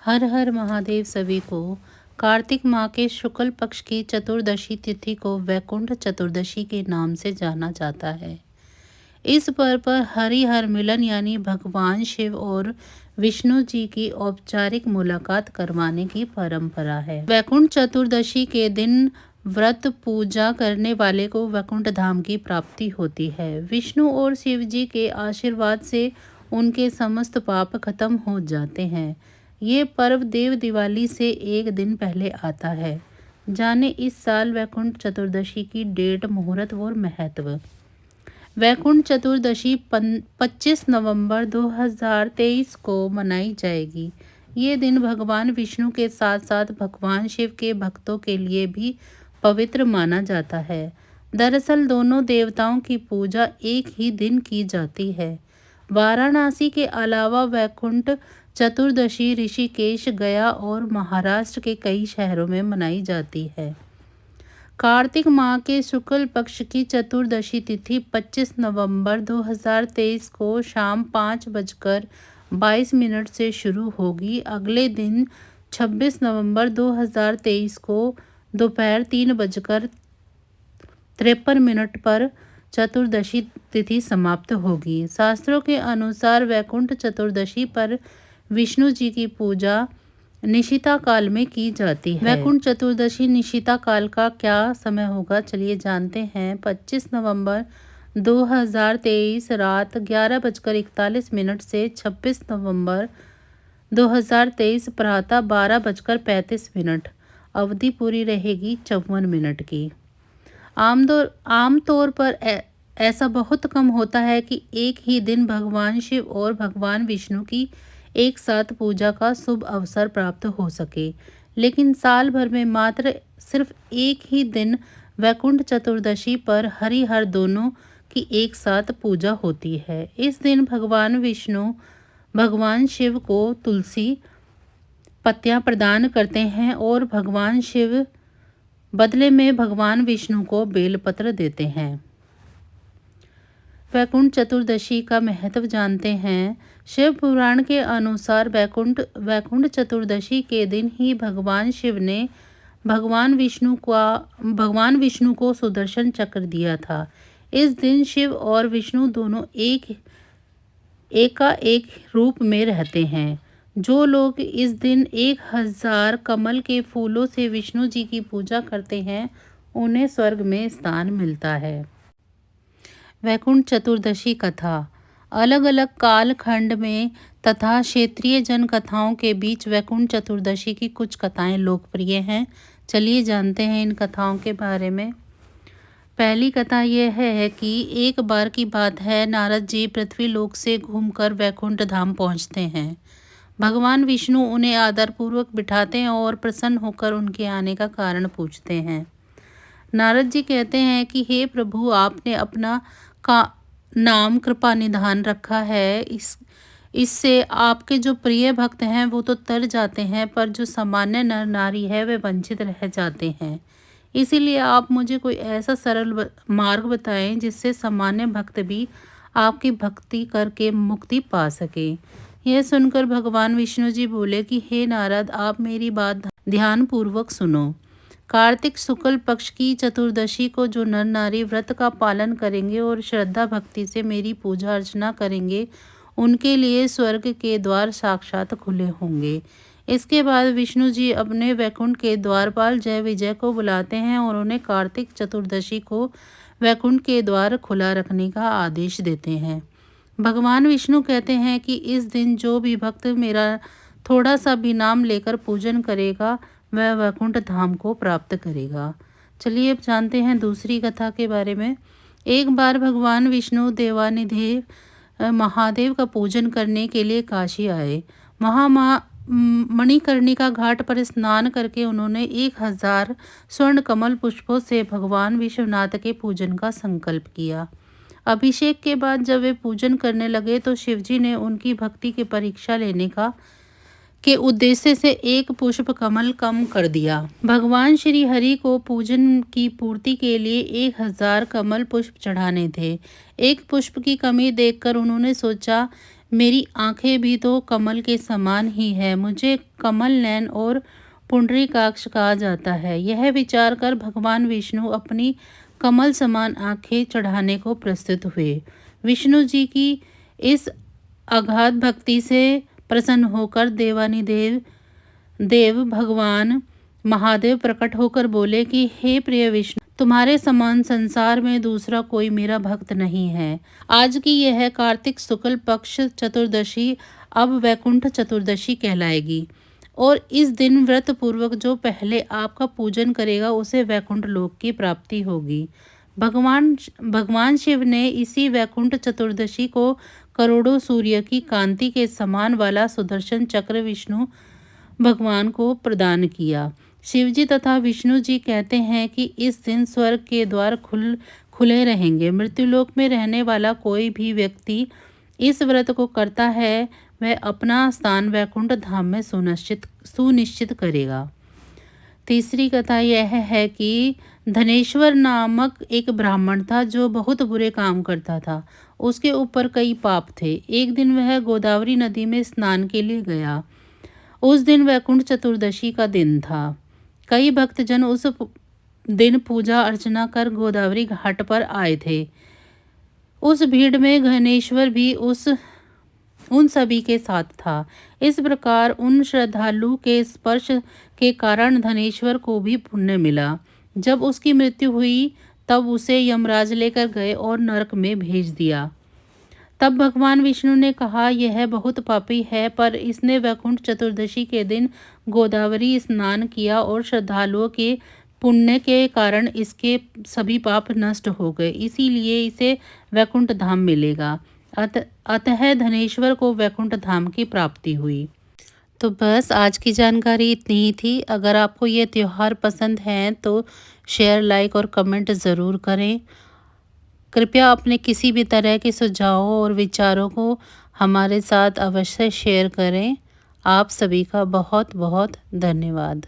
हर हर महादेव सभी को। कार्तिक माह के शुक्ल पक्ष की चतुर्दशी तिथि को वैकुंठ चतुर्दशी के नाम से जाना जाता है। इस पर्व पर हरिहर मिलन यानी भगवान शिव और विष्णु जी की औपचारिक मुलाकात करवाने की परंपरा है। वैकुंठ चतुर्दशी के दिन व्रत पूजा करने वाले को वैकुंठ धाम की प्राप्ति होती है। विष्णु और शिव जी के आशीर्वाद से उनके समस्त पाप खत्म हो जाते हैं। ये पर्व देव दिवाली से एक दिन पहले आता है। जाने इस साल वैकुंठ चतुर्दशी की डेट, मुहूर्त और महत्व। वैकुंठ चतुर्दशी 25 नवंबर 2023 को मनाई जाएगी। ये दिन भगवान विष्णु के साथ साथ भगवान शिव के भक्तों के लिए भी पवित्र माना जाता है। दरअसल दोनों देवताओं की पूजा एक ही दिन की जाती है। वाराणसी के अलावा वैकुंठ चतुर्दशी ऋषिकेश, गया और महाराष्ट्र के कई शहरों में मनाई जाती है। कार्तिक माह के शुक्ल पक्ष की चतुर्दशी तिथि 25 नवंबर 2023 को शाम 5:22 से शुरू होगी। अगले दिन 26 नवंबर 2023 को दोपहर 3:53 पर चतुर्दशी तिथि समाप्त होगी। शास्त्रों के अनुसार वैकुंठ चतुर्दशी पर विष्णु जी की पूजा निशिता काल में की जाती है। वैकुंठ चतुर्दशी निशिता काल का क्या समय होगा, चलिए जानते हैं। 25 नवंबर 2023 रात 11:41 से 26 नवंबर 2023 प्रातः 12:35। अवधि पूरी रहेगी 54 मिनट की। आमतौर पर ऐसा बहुत कम होता है कि एक ही दिन भगवान शिव और भगवान विष्णु की एक साथ पूजा का शुभ अवसर प्राप्त हो सके, लेकिन साल भर में मात्र सिर्फ एक ही दिन वैकुंठ चतुर्दशी पर हरिहर दोनों की एक साथ पूजा होती है। इस दिन भगवान विष्णु भगवान शिव को तुलसी पत्तियां प्रदान करते हैं और भगवान शिव बदले में भगवान विष्णु को बेलपत्र देते हैं। वैकुंठ चतुर्दशी का महत्व जानते हैं। शिव पुराण के अनुसार वैकुंठ चतुर्दशी के दिन ही भगवान शिव ने भगवान विष्णु को सुदर्शन चक्र दिया था। इस दिन शिव और विष्णु दोनों एक रूप में रहते हैं। जो लोग इस दिन 1000 कमल के फूलों से विष्णु जी की पूजा करते हैं, उन्हें स्वर्ग में स्थान मिलता है। वैकुंठ चतुर्दशी कथा। अलग अलग कालखंड में तथा क्षेत्रीय जन कथाओं के बीच वैकुंठ चतुर्दशी की कुछ कथाएं लोकप्रिय हैं। चलिए जानते हैं इन कथाओं के बारे में। पहली कथा यह है कि एक बार की बात है, नारद जी पृथ्वी लोक से घूमकर वैकुंठ धाम पहुंचते हैं। भगवान विष्णु उन्हें आदरपूर्वक बिठाते हैं और प्रसन्न होकर उनके आने का कारण पूछते हैं। नारद जी कहते हैं कि हे प्रभु, आपने अपना का नाम कृपा निधान रखा है। इससे आपके जो प्रिय भक्त हैं वो तो तर जाते हैं, पर जो सामान्य नर नारी है वे वंचित रह जाते हैं। इसीलिए आप मुझे कोई ऐसा सरल मार्ग बताएं जिससे सामान्य भक्त भी आपकी भक्ति करके मुक्ति पा सके। यह सुनकर भगवान विष्णु जी बोले कि हे नारद, आप मेरी बात ध्यान पूर्वक सुनो। कार्तिक शुक्ल पक्ष की चतुर्दशी को जो नर नारी व्रत का पालन करेंगे और श्रद्धा भक्ति से मेरी पूजा अर्चना करेंगे, उनके लिए स्वर्ग के द्वार साक्षात खुले होंगे। इसके बाद विष्णु जी अपने वैकुंठ के द्वारपाल जय विजय को बुलाते हैं और उन्हें कार्तिक चतुर्दशी को वैकुंठ के द्वार खुला रखने का आदेश देते हैं। भगवान विष्णु कहते हैं कि इस दिन जो भी भक्त मेरा थोड़ा सा भी नाम लेकर पूजन करेगा, वह वैकुंठ धाम को प्राप्त करेगा। चलिए अब जानते हैं दूसरी कथा के बारे में। एक बार भगवान विष्णु देवानिदेव महादेव का पूजन करने के लिए काशी आए। वहाँ मणिकर्णिका घाट पर स्नान करके उन्होंने 1000 स्वर्ण कमल पुष्पों से भगवान विश्वनाथ के पूजन का संकल्प किया। अभिषेक के बाद जब वे पूजन करने लगे तो शिवजी ने उनकी भक्ति की परीक्षा लेने के उद्देश्य से एक पुष्प कमल कम कर दिया। भगवान श्री हरि को पूजन की पूर्ति के लिए 1000 कमल पुष्प चढ़ाने थे। एक पुष्प की कमी देखकर उन्होंने सोचा, मेरी आंखें भी तो कमल के समान ही है, मुझे कमल नयन और पुंडरीकाक्ष कहा जाता है। यह विचार कर भगवान विष्णु अपनी कमल समान आंखें चढ़ाने को प्रस्तुत हुए। विष्णु जी की इस अगाध भक्ति से प्रसन्न होकर देव भगवान महादेव प्रकट होकर बोले कि हे प्रिय विष्णु, तुम्हारे समान संसार में दूसरा कोई मेरा भक्त नहीं है। आज की यह कार्तिक शुक्ल पक्ष चतुर्दशी अब वैकुंठ चतुर्दशी कहलाएगी और इस दिन व्रत पूर्वक जो पहले आपका पूजन करेगा उसे वैकुंठ लोक की प्राप्ति होगी। भगवान शिव ने इसी वैकुंठ चतुर्दशी को करोड़ों सूर्य की कांति के समान वाला सुदर्शन चक्र विष्णु भगवान को प्रदान किया। शिवजी तथा विष्णु जी कहते हैं कि इस दिन स्वर्ग के द्वार खुले रहेंगे। मृत्युलोक में रहने वाला कोई भी व्यक्ति इस व्रत को करता है, वह अपना स्थान वैकुंठ धाम में सुनिश्चित करेगा। तीसरी कथा यह है कि धनेश्वर नामक एक ब्राह्मण था जो बहुत बुरे काम करता था। उसके ऊपर कई पाप थे। एक दिन वह गोदावरी नदी में स्नान के लिए गया। उस दिन वैकुंठ चतुर्दशी का दिन था। कई भक्तजन उस दिन पूजा अर्चना कर गोदावरी घाट पर आए थे। उस भीड़ में धनेश्वर भी उन सभी के साथ था। इस प्रकार उन श्रद्धालु के स्पर्श के कारण धनेश्वर को भी पुण्य मिला। जब उसकी मृत्यु हुई तब उसे यमराज लेकर गए और नरक में भेज दिया। तब भगवान विष्णु ने कहा, यह बहुत पापी है, पर इसने वैकुंठ चतुर्दशी के दिन गोदावरी स्नान किया और श्रद्धालुओं के पुण्य के कारण इसके सभी पाप नष्ट हो गए, इसीलिए इसे वैकुंठ धाम मिलेगा। अतः धनेश्वर को वैकुंठ धाम की प्राप्ति हुई। तो बस आज की जानकारी इतनी ही थी। अगर आपको ये त्यौहार पसंद हैं तो शेयर, लाइक और कमेंट ज़रूर करें। कृपया अपने किसी भी तरह के सुझावों और विचारों को हमारे साथ अवश्य शेयर करें। आप सभी का बहुत बहुत धन्यवाद।